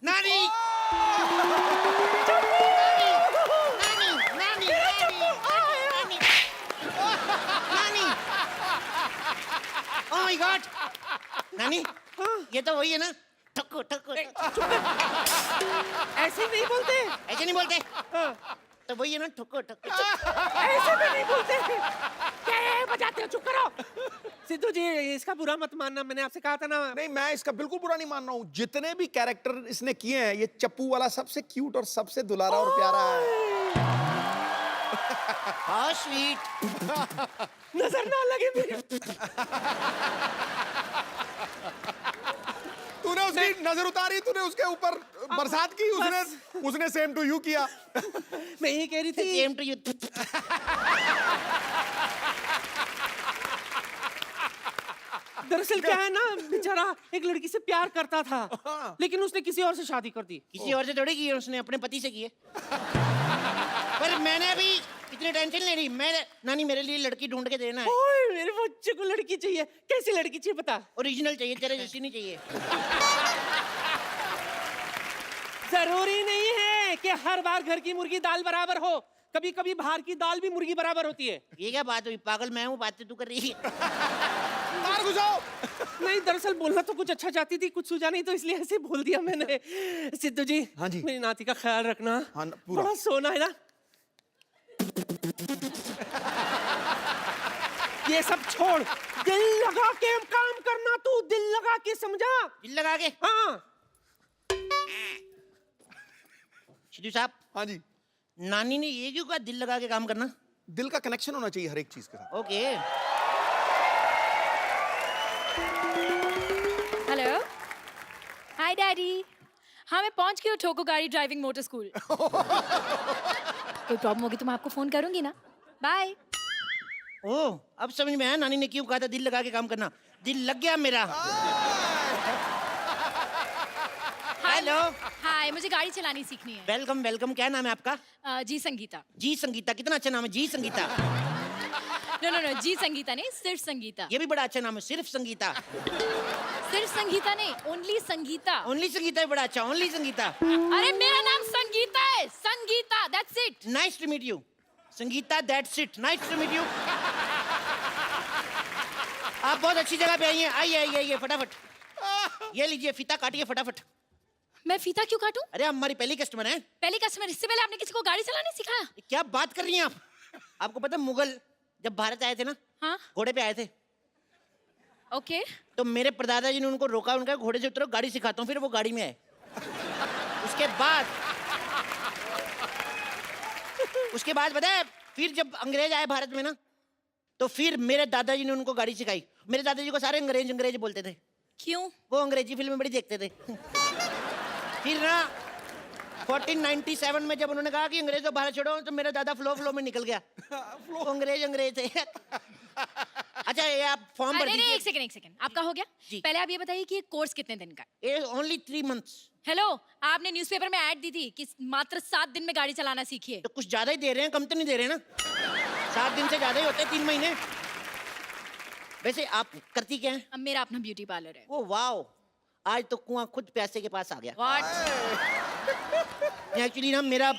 नानी oh my God नानी ये तो वही है ना ठक्को ठक्को ऐसे नहीं बोलते। ऐसे नहीं बोलते तो वही है ना ठक्को ठक्को ऐसे भी नहीं बोलते। क्या ये बजाते हो? चुप करो। सिद्धू जी इसका बुरा मत मानना, मैंने आपसे कहा था ना। नहीं, मैं इसका बिल्कुल बुरा नहीं मान रहा हूँ। जितने भी कैरेक्टर इसने किए हैं, ये चप्पू वाला सबसे क्यूट और सबसे दुलारा और प्यारा है। हाउ स्वीट नजर ना लगे मेरी। तूने उसकी नजर उतारी, तूने उसके ऊपर बरसात की, उसने सेम टू यू किया। मैं ये कह रही थी सेम टू यू दरअसल क्या है ना, बेचारा एक लड़की से प्यार करता था, लेकिन उसने किसी और से शादी कर दी। किसी और से थोड़ी की है, उसने अपने पति से की है। पर मैंने अभी इतनी टेंशन नहीं ली। मैं नानी मेरे लिए लड़की ढूंढ के देना है। ओए मेरे बच्चे को लड़की चाहिए। कैसी लड़की चाहिए बता? ओरिजिनल चाहिए, तेरे जैसी नहीं चाहिए। जरूरी नहीं है कि हर बार घर की मुर्गी दाल बराबर हो, कभी कभी बाहर की दाल भी मुर्गी बराबर होती है। ये क्या बात हुई? पागल मैं हूँ, बातें तू कर रही है। मार घुसाओ। नहीं दरअसल बोलना तो कुछ अच्छा चाहती थी, कुछ सूझा नहीं तो इसलिए ऐसे बोल दिया मैंने। सिद्धू जी, हाँ जी, मेरी नाती का ख्याल रखना। हाँ पूरा। बड़ा सोना है ना। ये सब छोड़, दिल लगा के काम करना। तू दिल लगा के समझा? दिल लगा के? हाँ। सिद्धू साहब। हाँ जी। नानी ने ये क्यों कहा दिल लगा के काम करना? दिल का कनेक्शन होना चाहिए हर एक चीज के साथ। ओके। हेलो, हाय डैडी। हाँ मैं पहुंच गई हूँ ठोको गाड़ी ड्राइविंग मोटर स्कूल। कोई प्रॉब्लम होगी तो मैं आपको फोन करूंगी ना। बाय। ओह अब समझ में आया नानी ने क्यों कहा था दिल लगा के काम करना। दिल लग गया मेरा। हेलो। हाय, मुझे गाड़ी चलानी सीखनी है। Welcome welcome. क्या नाम है आपका? जी संगीता। जी संगीता, कितना अच्छा नाम है जी संगीता। नो नो नो, जी संगीता नहीं, सिर्फ संगीता। ये भी बड़ा अच्छा नाम है, सिर्फ संगीता। सिर्फ संगीता नहीं, ओनली संगीता। ओनली संगीता है बड़ा अच्छा, ओनली संगीता। अरे मेरा नाम संगीता है, Sangeeta, that's it. Nice to meet you Sangeeta, that's it. Nice to meet you. आप बहुत अच्छी जगह पे आई हैं। आइए आइए आइए फटाफट। ये लीजिए फीता काटिए फटाफट। मैं फीता क्यों काटूं? अरे हमारी पहली कस्टमर है। पहली कस्टमर? इससे पहले आपने किसी को गाड़ी चलाने सिखाया? क्या बात कर रही हैं आप? आपको पता मुगल जब भारत आए थे ना, हाँ घोड़े पे आए थे, ओके। तो मेरे परदादा जी ने उनको रोका, उनका घोड़े से उतरो, गाड़ी सिखाता हूँ। फिर वो गाड़ी में आए। उसके बाद पता है, फिर जब अंग्रेज आए भारत में ना, तो फिर मेरे दादाजी ने उनको गाड़ी सिखाई। मेरे दादाजी को सारे अंग्रेज अंग्रेज बोलते थे। क्यों? वो अंग्रेजी फिल्में बड़ी देखते थे। फिर ना 1497 में जब उन्होंने कहा कि अंग्रेजों भारत छोड़ो, तो मेरा दादा फ्लो में निकल गया। वो अंग्रेज थे। अच्छा ये आप फॉर्म भर अरे दीजिए। एक सेकंड, आपका हो गया? जी। पहले आप ये बताइए कि ये कोर्स कितने दिन का है? ये ओनली 3 months। हेलो, आपने न्यूज़पेपर में ऐड दी थी कि मात्र 7 दिन में गाड़ी चलाना सीखिए। तो कुछ ज्यादा ही दे रहे हैं, कम तो नहीं दे रहे ना। 7 दिन से ज्यादा ही होते हैं, 3 महीने। वैसे आप करती क्या हैं? अब मेरा अपना ब्यूटी पार्लर है। ओ वाओ, आज तो कुआं खुद प्यासे के पास आ गया। व्हाट? एक्चुअली ना मेरा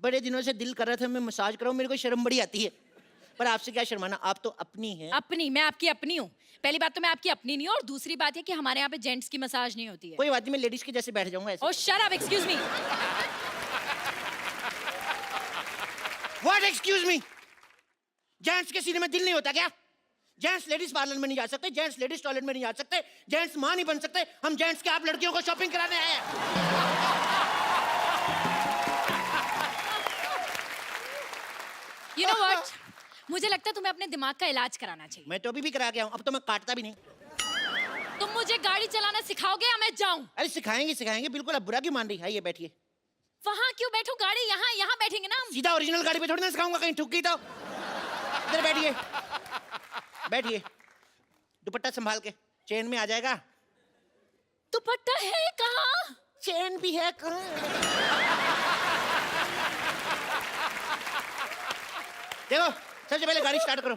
बड़े दिनों से दिल कर रहा था मैं मसाज कराऊं, मेरे को शर्म बड़ी आती है, पर आपसे क्या शर्माना, आप तो अपनी हैं। अपनी? मैं आपकी अपनी हूँ? पहली बात तो मैं आपकी अपनी नहीं हूँ, और दूसरी बात है कि हमारे यहाँ पे जेंट्स की मसाज नहीं होती है। कोई बात नहीं, मैं लेडीज के जैसे बैठ जाऊंगा ऐसे। Oh shut up, excuse me. What excuse me? Gents के सीने में दिल नहीं होता क्या? जेंट्स लेडीज पार्लर में नहीं जा सकते, जेंट्स लेडीज टॉयलेट में नहीं जा सकते, जेंट्स मां नहीं बन सकते। हम जेंट्स के आप लड़कियों को शॉपिंग कराने आए हैं। यू नो व्हाट, मुझे लगता है तुम्हें अपने दिमाग का इलाज कराना चाहिए। मैं तो अभी भी करा के आऊं, अब तो मैं काटता भी नहीं। तुम मुझे गाड़ी चलाना सिखाओगे या मैं जाऊं? अरे सिखाएंगे सिखाएंगे, बिल्कुल। अब बुरा क्यों मान रही है? ये बैठिए। वहां क्यों बैठो? गाड़ी यहाँ यहाँ बैठेंगे ना हम। सीधा ओरिजिनल गाड़ी पे थोड़ी ना सिखाऊंगा, कहीं ठुक गई तो। इधर बैठिए बैठिए, दुपट्टा संभाल के, चेन में आ जाएगा। दुपट्टा है कहाँ? चेन भी है कहाँ? देखो, सबसे पहले गाड़ी स्टार्ट करो।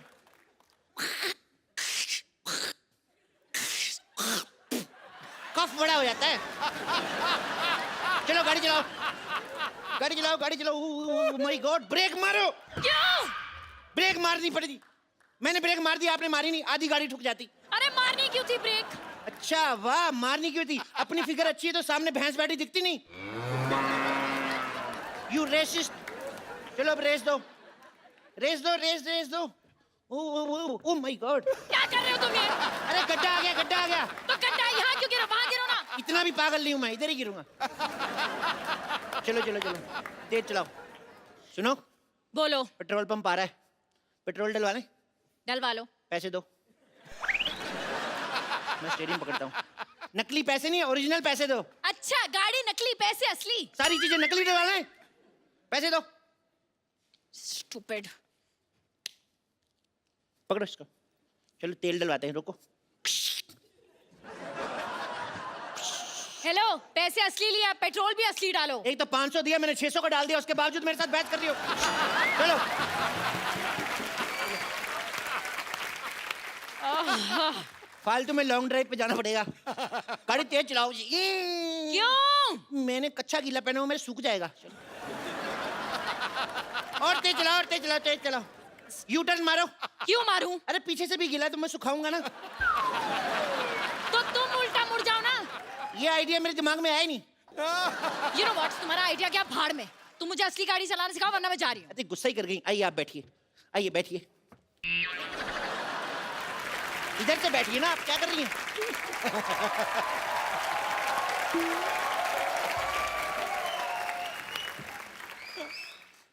कफ बड़ा हो जाता है। चलो गाड़ी चलाओ, गाड़ी चलाओ, गाड़ी चलाओ। माय गॉड, ब्रेक मारो। क्यों? ब्रेक मारनी पड़ेगी। मैंने ब्रेक मार दी, आपने मारी नहीं, आधी गाड़ी ठुक जाती। अरे मारनी क्यों थी ब्रेक? अच्छा वाह, मारनी क्यों थी? अपनी फिगर अच्छी है तो सामने भैंस बैठी दिखती नहीं। You racist. चलो अब रेस दो, रेस दो, रेस दो। ओ माय गॉड, क्या कर रहे हो तुम ये? अरे गड्ढा आ गया, गड्ढा आ गया। तो गड्ढा यहाँ क्यों गिरो? वहाँ गिरो ना। इतना भी पागल नहीं हूं मैं, इधर ही गिरूंगा। चलो चलो चलो, तेज चलाओ। सुनो, बोलो। पेट्रोल पंप आ रहा है, पेट्रोल डलवाने। डलवा लो। पैसे दो। मैं स्टीयरिंग पकड़ता हूँ। नकली पैसे नहीं, ओरिजिनल पैसे दो। अच्छा, गाड़ी नकली, पैसे असली। सारी चीजें नकली डलवाना है, पैसे दो। स्टूपिड। पकड़ो इसको। चलो तेल डलवाते हैं, रुको। हेलो, पैसे असली लिया, पेट्रोल भी असली डालो। एक तो 500 दिया मैंने, 600 का डाल दिया, उसके बावजूद मेरे साथ बहस कर रही हो। चलो। फालतू में लॉन्ग ड्राइव पे जाना पड़ेगा। गाड़ी तेज चलाओ जी। क्यों? मैंने कच्चा गीला पहना हुआ, मेरे सूख जाएगा। और तेज चलाओ, और तेज चलाओ, तेज चलाओ। यू टर्न मारो। क्यों मारूं? अरे पीछे से भी गीला तो मैं सुखाऊंगा ना। तो तुम उल्टा मुड़ जाओ ना। ये आइडिया मेरे दिमाग में आया ही नहीं। You know what? तुम्हारा आइडिया क्या? भाड़ में। तुम मुझे असली गाड़ी चलाना सिखाओ, वरना मैं जा रही हूँ। अरे गुस्सा ही कर गई। आइए आप बैठिए, आइए बैठिए। इधर से बैठिए ना, आप क्या कर रही हैं?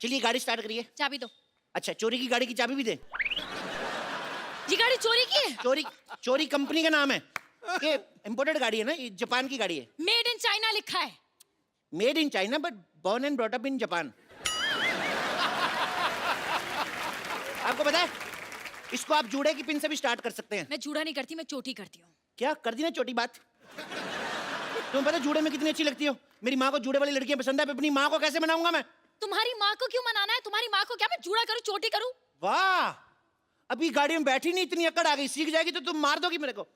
चलिए गाड़ी स्टार्ट करिए। चाबी दो। अच्छा, चोरी की गाड़ी की चाबी भी दे? ये गाड़ी चोरी की है? चोरी, चोरी कंपनी का नाम है। ये इंपोर्टेड गाड़ी है ना, ये जापान की गाड़ी है। मेड इन चाइना लिखा है। Made in China but born and brought up in Japan. आपको पता है, इसको आप जूड़े की पिन से भी स्टार्ट कर सकते हैं। मैं जूड़ा नहीं करती, मैं चोटी करती हूँ। क्या कर दी ना छोटी बात। तुम्हें पता जूड़े में कितनी अच्छी लगती हो? मेरी माँ को जूड़े वाली लड़कियां पसंद है, अपनी माँ को कैसे मनाऊंगा मैं? तुम्हारी माँ को क्यों मनाना है? तुम्हारी माँ को क्या मैं जूड़ा करूँ, चोटी करूँ? वाह, अभी गाड़ी में बैठी नहीं, इतनी अकड़ आ गई। सीख जाएगी तो तुम मार दोगी मेरे को।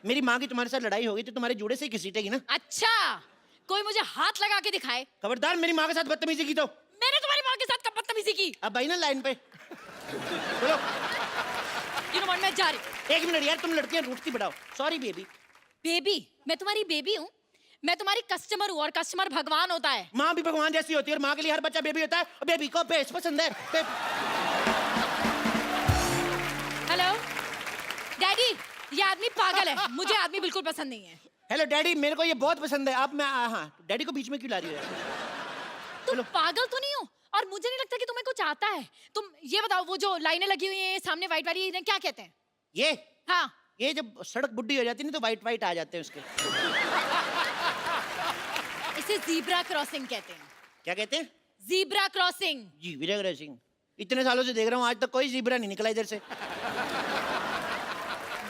मेरी माँ की तुम्हारे साथ लड़ाई होगी तो तुम्हारे जूड़े से ही घसीटेगी ना। अच्छा, कोई मुझे हाथ लगा के दिखाए। खबरदार मेरी माँ के साथ बदतमीजी की तो। मैंने तुम्हारी माँ के साथ कब बदतमीजी की? अब आई ना लाइन पे। चलो। You know what? मैं जा रही हूँ। एक मिनट यार, तुम लड़कियां रूठती बढ़ाओ। Sorry baby. बेबी? मैं तुम्हारी बेबी हूँ? मैं तुम्हारी कस्टमर हूँ, और कस्टमर भगवान होता है। माँ भी भगवान जैसी होती है, और माँ के लिए हर बच्चा बेबी होता है, और बेबी को बेस पसंद है। हेलो डैडी, ये आदमी पागल है, मुझे आदमी बिल्कुल पसंद नहीं है। हेलो डैडी, मेरे को ये बहुत पसंद है। अब मैं हाँ, डैडी को बीच में क्यों ला रही हो? तुम पागल तो नहीं हो? और मुझे नहीं लगता कि तुम्हें कुछ आता है। तुम ये बताओ, वो जो लाइनें लगी हुई हैं सामने वाइट वाली, इन्हें क्या कहते हैं? ये हाँ, ये जब सड़क बुड्ढी हो जाती है ना तो वाइट वाइट आ जाते हैं उसके। इसे जीब्रा क्रॉसिंग कहते हैं। क्या कहते हैं? Zebra crossing. जी विजय सिंह, इतने सालों से देख रहा हूँ, आज तक कोई जीब्रा नहीं निकला इधर से।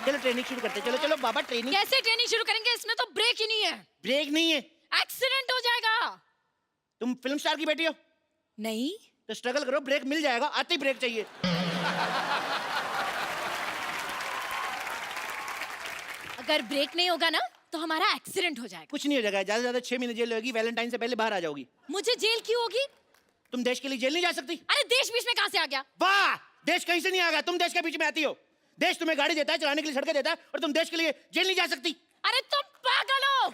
चलो ट्रेनिंग शुरू करते हैं। चलो चलो बाबा, ट्रेनिंग। कैसे ट्रेनिंग शुरू करेंगे? इसमें तो ब्रेक ही नहीं है। ब्रेक नहीं है? एक्सीडेंट हो जाएगा। तुम फिल्म स्टार की बेटी हो नहीं तो स्ट्रगल करो, ब्रेक मिल जाएगा। आते ही ब्रेक चाहिए। अगर ब्रेक नहीं होगा ना तो हमारा एक्सीडेंट हो जाएगा। कुछ नहीं हो जाएगा, ज्यादा से ज्यादा 6 महीने जेल होगी, वैलेंटाइन से पहले बाहर आ जाओगी। मुझे जेल क्यों होगी? तुम देश के लिए जेल नहीं जा सकती। अरे देश बीच में कहाँ से आ गया? वाह, देश कहीं से नहीं आ गया, तुम देश के बीच में आती हो। देश तुम्हें गाड़ी देता है, चलाने के लिए सड़कें देता है, और तुम देश के लिए जेल नहीं जा सकती। अरे तुम पागल हो।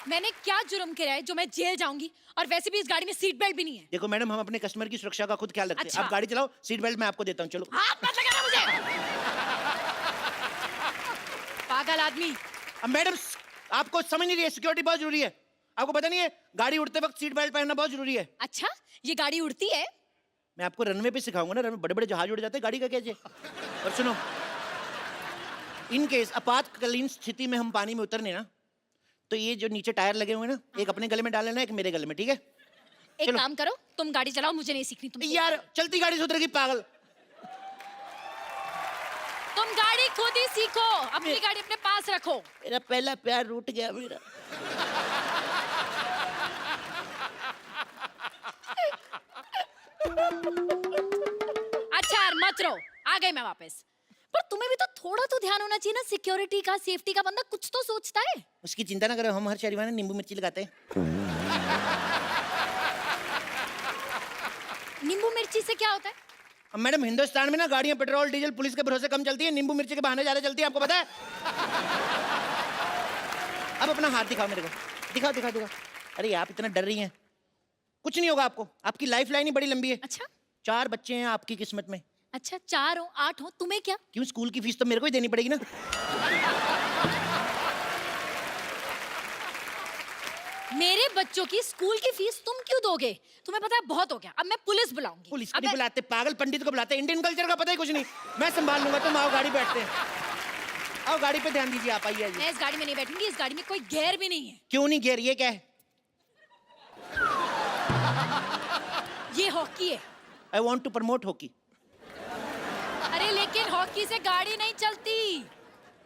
मैंने क्या जुर्म किया है जो मैं जेल जाऊंगी? और वैसे भी इस गाड़ी में सीट बेल्ट भी नहीं है। देखो मैडम, हम अपने कस्टमर की सुरक्षा का खुद ख्याल रखते हैं। अच्छा। आप गाड़ी चलाओ, सीट बेल्ट मैं आपको देता हूँ। चलो। हाथ मत लगाना मुझे। पागल आदमी। अब मैडम, आपको समझ नहीं रही है, सिक्योरिटी बहुत जरूरी है। आपको पता नहीं है, गाड़ी उड़ते वक्त सीट बेल्ट पहनना बहुत जरूरी है। अच्छा, ये गाड़ी उड़ती है? मैं आपको रनवे पे सिखाऊंगा ना, रनवे बड़े बड़े जहाज उड़ जाते हैं, गाड़ी का कैसे। और सुनो, इन केस आपातकालीन स्थिति में हम पानी में उतरने ना, तो ये जो नीचे टायर लगे हुए हैं ना, एक अपने गले में डाल लेना, एक मेरे गले में, ठीक है? एक काम करो, तुम गाड़ी चलाओ, मुझे नहीं सीखनी। तुम यार चलती गाड़ी से उतरेगी पागल। तुम गाड़ी खुद ही सीखो, अपनी गाड़ी अपने पास रखो। मेरा पहला प्यार रूठ गया मेरा। अच्छा यार, मत रो, आ गई मैं वापस। पर तुम्हें भी तो थोड़ा तो ध्यान होना चाहिए ना, सिक्योरिटी का, सेफ्टी का। बंदा कुछ तो सोचता है। उसकी चिंता ना करो, हम हर शनिवार में नींबू मिर्ची लगाते हैं। नींबू मिर्ची से क्या होता है? अब मैडम, हिंदुस्तान में ना गाड़ियां पेट्रोल डीजल पुलिस के भरोसे कम चलती है, नींबू मिर्ची के बहाने ज्यादा चलती है, आपको पता है? अब अपना हाथ दिखाओ मेरे को, दिखाओ दिखाओ दिखाओ। अरे आप इतना डर रही हैं, कुछ नहीं होगा आपको, आपकी लाइफ लाइन ही बड़ी लंबी है। अच्छा 4 बच्चे हैं आपकी किस्मत में। अच्छा, 4 हो 8 हो, तुम्हें क्या? क्यों, स्कूल की फीस तो मेरे को ही देनी पड़ेगी ना। मेरे बच्चों की स्कूल की फीस तुम क्यों दोगे? तुम्हें पता है बहुत हो गया, अब मैं पुलिस बुलाऊंगी। पुलिस को नहीं बुलाते, पागल पंडित को बुलाते, इंडियन कल्चर का पता ही कुछ नहीं। मैं संभाल लूंगा, तुम आओ गाड़ी बैठते हैं। आओ गाड़ी पे ध्यान दीजिए, आप आइए। मैं इस गाड़ी में नहीं बैठूंगी, इस गाड़ी में कोई गियर भी नहीं है। क्यों नहीं गियर, ये क्या है? ये हॉकी है। I want to promote hockey. अरे लेकिन हॉकी से गाड़ी नहीं चलती।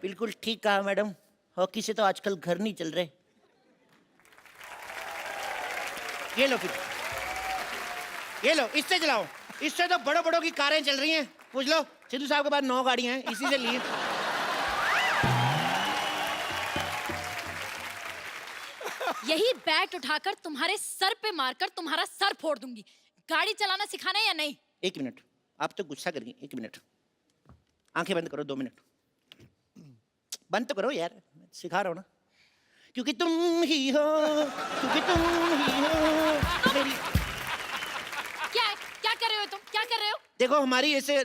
बिल्कुल ठीक कहा मैडम, हॉकी से तो आजकल घर नहीं चल रहे। ये लो फिर, ये लो, इससे चलाओ। इससे तो बड़ों बड़ों की कारें चल रही हैं। पूछ लो सिद्धू साहब के पास 9 गाड़ियां हैं, इसी से लिए। यही बैट उठाकर तुम्हारे सर पे मारकर तुम्हारा सर फोड़ दूंगी। गाड़ी चलाना सिखाना है या नहीं? 1 मिनट, आप तो गुस्सा करेंगी। 1 मिनट, आंखें बंद करो। 2 मिनट बंद तो करो यार, सिखा रहा हूं ना। क्योंकि तुम ही हो, क्योंकि तुम ही हो मेरी। क्या कर रहे हो तुम? क्या कर रहे हो? देखो हमारी ऐसे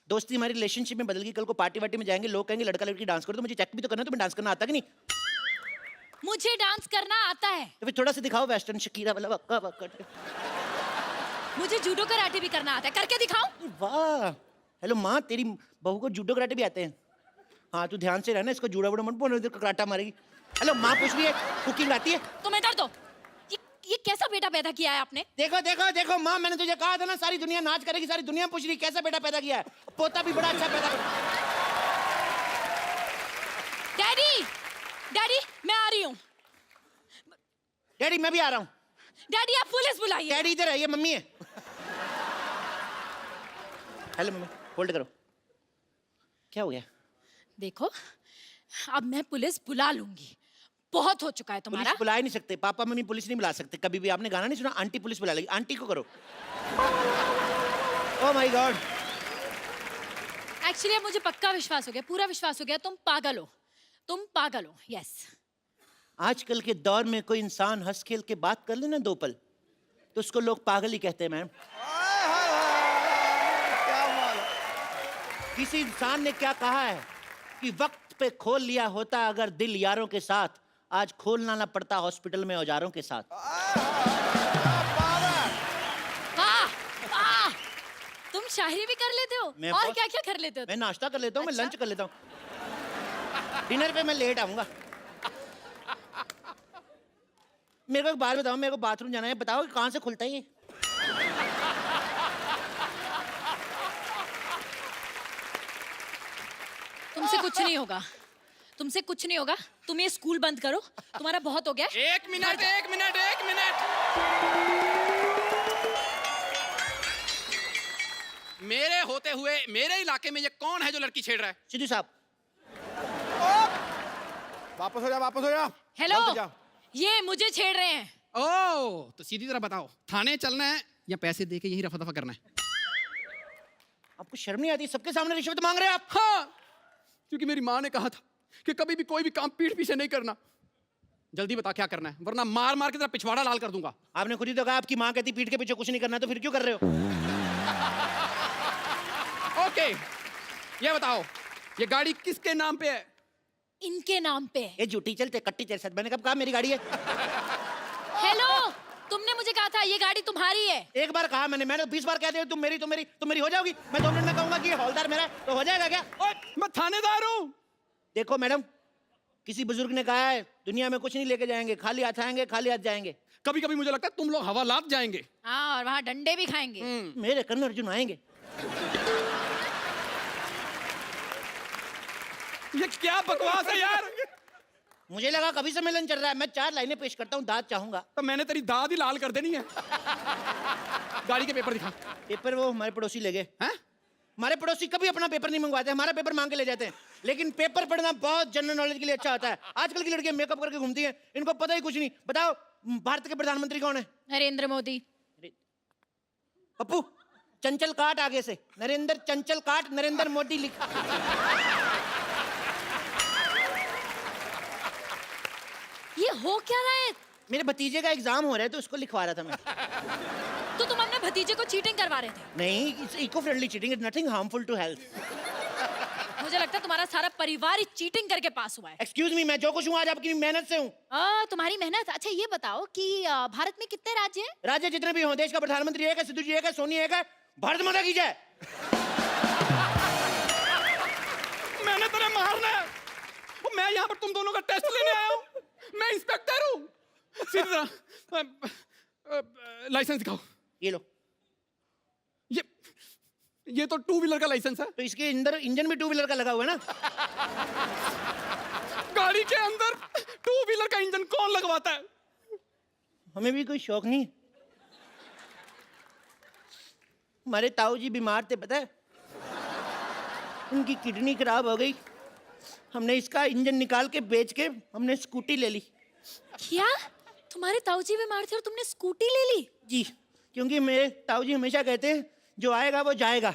दोस्ती, हमारी रिलेशनशिप में बदल गई। कल को पार्टी वार्टी में जाएंगे, लोग कहेंगे लड़का लड़की डांस करो, तो मुझे चेक भी तो करना है, तुम्हें डांस करना आता कि नहीं? मुझे डांस करना आता है। तो फिर थोड़ा सा दिखाओ वेस्टर्न शकीरा वाला वक्का वक्का। मुझे जूडो कराटे भी करना आता है, करके दिखाऊं? वाह, हेलो माँ, तेरी बहू को जूडो कराटे भी आते हैं? हाँ तू ध्यान से रहना, इसको जूड़ा वूड़ा मत बोलना, इधर कराटा मारेगी। हेलो माँ पूछ रही है, कुकिंग आती है? तुम्हें दर्द हो? ये कैसा बेटा पैदा किया है आपने? देखो देखो देखो माँ, मैंने तुझे कहा था ना, सारी दुनिया नाच करेगी, सारी दुनिया पूछ रही कैसा बेटा पैदा किया है। पोता भी बड़ा अच्छा पैदा कर। डैडी, डैडी मैं आ रही हूँ। डैडी मैं भी आ रहा हूँ। डैडी आप पुलिस बुलाइए। डैडी इधर है, ये मम्मी है। हेलो मम्मी, होल्ड करो। क्या हो गया? देखो अब मैं पुलिस बुला लूंगी, बहुत हो चुका है तुम्हारा। पुलिस बुला ही नहीं सकते, पापा मम्मी पुलिस नहीं बुला सकते कभी भी। आपने गाना नहीं सुना, आंटी पुलिस बुला लेगी। आंटी को करो। Oh my God. एक्चुअली अब मुझे पक्का विश्वास हो गया, पूरा विश्वास हो गया, तुम पागल हो, तुम पागल हो। यस, आजकल के दौर में कोई इंसान हंस खेल के बात कर ले ना 2 पल, तो उसको लोग पागल ही कहते हैं मैम। क्या माल। किसी इंसान ने क्या कहा है कि वक्त पे खोल लिया होता अगर दिल यारों के साथ, आज खोलना ना पड़ता हॉस्पिटल में औजारों के साथ। वाह वाह, तुम शायरी भी कर लेते हो मैं और बहुत- क्या क्या कर लेते हो? मैं नाश्ता कर लेता हूँ, मैं अच्छा? लंच कर लेता हूँ, डिनर पे मैं लेट आऊंगा। मेरे को एक बात बताओ, मेरे को बाथरूम जाना है, बताओ कहाँ से खुलता है ये? तुमसे कुछ नहीं होगा, तुमसे कुछ नहीं होगा। तुम ये स्कूल बंद करो, तुम्हारा बहुत हो गया। 1 मिनट 1 मिनट 1 मिनट। मेरे होते हुए मेरे इलाके में ये कौन है जो लड़की छेड़ रहा है? सिद्धू साहब। वापस हो जा, वापस हो जा। हेलो, वापस जा। ये मुझे छेड़ रहे हैं। ओह, तो सीधी तरह बताओ, थाने चलना है या पैसे देके यही रफा दफा करना है? आपको शर्म नहीं आती? सबके सामने रिश्वत मांग रहे हो आप? हाँ, क्योंकि मेरी माँ ने कहा था कि कभी भी कोई भी काम पीठ पीछे नहीं करना। जल्दी बता क्या करना है, वरना मार मार के तेरा पिछवाड़ा लाल कर दूंगा। आपने खुद ही तो कहा आपकी माँ कहती पीठ के पीछे कुछ नहीं करना, तो फिर क्यों कर रहे हो? ओके, ये बताओ ये गाड़ी किसके नाम पे है? इनके नाम पे। ये झूठी चलते कट्टी तेरे साथ, मैंने कब कहा मेरी गाड़ी है? हेलो, तुमने मुझे कहा था ये गाड़ी तुम्हारी है। एक बार कहा मैंने 20 बार कह दिया तुम मेरी, तुम मेरी, तुम मेरी हो जाओगी। मैं 2 मिनट में कहूंगा कि ये हौलदार मेरा है, तो हो जाएगा क्या? ओए, मैं थानेदार हूँ। देखो मैडम, किसी बुजुर्ग ने कहा है दुनिया में कुछ नहीं लेके जाएंगे, खाली हाथ आएंगे खाली हाथ जाएंगे। कभी कभी मुझे लगता है तुम लोग हवालात जाएंगे। हाँ, और वहाँ डंडे भी खाएंगे। मेरे कर्ण अर्जुन आएंगे। ये क्या बकवास है यार? मुझे लगा कभी सम्मेलन चल रहा है। मैं 4 लाइनें पेश करता हूँ, दाद चाहूंगा। तो मैंने तेरी दाद ही लाल कर देनी है। गाड़ी के पेपर दिखा। पेपर वो हमारे पड़ोसी ले गए। हैं? हमारे पड़ोसी कभी अपना पेपर नहीं मंगवाते, हमारा पेपर मांग के ले जाते हैं। लेकिन पेपर पढ़ना बहुत जनरल नॉलेज के लिए अच्छा होता है। आजकल की लड़कियां मेकअप करके घूमती हैं, इनको पता ही कुछ नहीं। बताओ भारत के प्रधानमंत्री कौन है? नरेंद्र मोदी। पप्पू चंचल काट आगे से, नरेंद्र चंचल काट, नरेंद्र मोदी लिख। ये हो क्या रहा है? मेरे भतीजे का एग्जाम हो रहा है तो उसको लिखवा रहा था मैं। तो तुम अपने भतीजे को चीटिंग करवा रहे थे? नहीं, it's eco friendly cheating, it's nothing harmful to health. मुझे लगता है तुम्हारा सारा परिवार ही चीटिंग करके पास हुआ है। एक्सक्यूज मी, मैं जो कुछ हूँ आज आपकी मेहनत से हूँ। तुम्हारी मेहनत। अच्छा ये बताओ कि भारत में कितने राज्य हैं? राज्य जितने भी हों, देश का प्रधानमंत्री एक है, सिद्धू जी एक है, सोनी एक है। भारत माता की जय। मैंने तेरे मारना है। मैं यहाँ पर तुम दोनों का टेस्ट लेने आया हूँ। मैं इंस्पेक्टर हूँ। सीधी तरह लाइसेंस दिखाओ। ये लो। ये तो टू व्हीलर का लाइसेंस है। तो इसके अंदर इंजन भी टू व्हीलर का लगा हुआ है ना। गाड़ी के अंदर टू व्हीलर का इंजन कौन लगवाता है? हमें भी कोई शौक नहीं। हमारे ताऊ जी बीमार थे, पता है, उनकी किडनी खराब हो गई। हमने इसका इंजन निकाल के बेच के हमने स्कूटी ले ली। क्या? तुम्हारे ताऊजी बीमार थे और तुमने स्कूटी ले ली? जी, क्योंकि मेरे ताऊ जी हमेशा कहते हैं जो आएगा वो जाएगा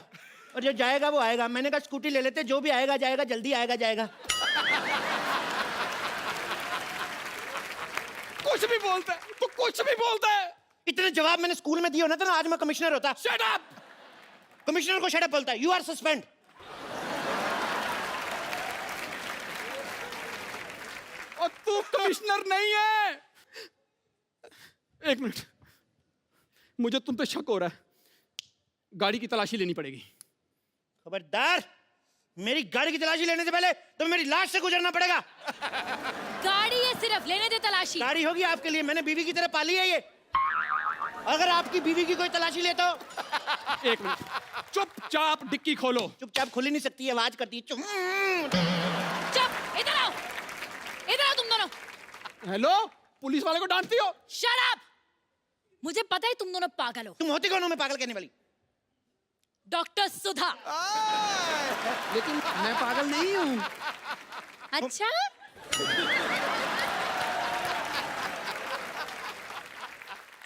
और जो जाएगा वो आएगा। मैंने कहा स्कूटी ले लेते, जो भी आएगा जाएगा, जल्दी आएगा जाएगा। कुछ भी बोलता है, तो कुछ भी बोलता है। इतने जवाब मैंने स्कूल में दिए होना था ना, आज मैं कमिश्नर होता। Shut up. कमिश्नर को शट अप बोलता है। You are suspend. और तू कमिश्नर नहीं है। एक मिनट, मुझे तुम पे शक हो रहा है। गाड़ी की तलाशी लेनी पड़ेगी। खबरदार, मेरी गाड़ी की तलाशी लेने से पहले तुम्हें मेरी लाश से गुजरना पड़ेगा। गाड़ी है सिर्फ, लेने दे तलाशी। गाड़ी होगी आपके लिए, मैंने बीवी की तरह पाली है ये। अगर आपकी बीवी की कोई तलाशी ले तो। एक मिनट, चुपचाप डिक्की खोलो। चुपचाप खुल ही नहीं सकती, आवाज करती है चुप। चुप, इधर आओ, इधर आओ तुम दोनों। हेलो, पुलिस वाले को डांटती हो? Shut up. मुझे पता है तुम दोनों पागल हो। तुम होती कौन हो मैं पागल कहने वाली? डॉक्टर सुधा। लेकिन मैं पागल नहीं हूँ। अच्छा,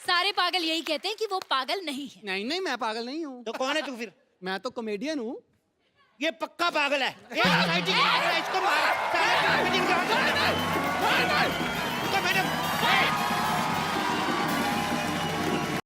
सारे पागल यही कहते हैं कि वो पागल नहीं है। नहीं नहीं, मैं पागल नहीं हूँ। तो कौन है तू फिर? मैं तो कॉमेडियन हूँ। ये पक्का पागल है। इसको मार। मैडम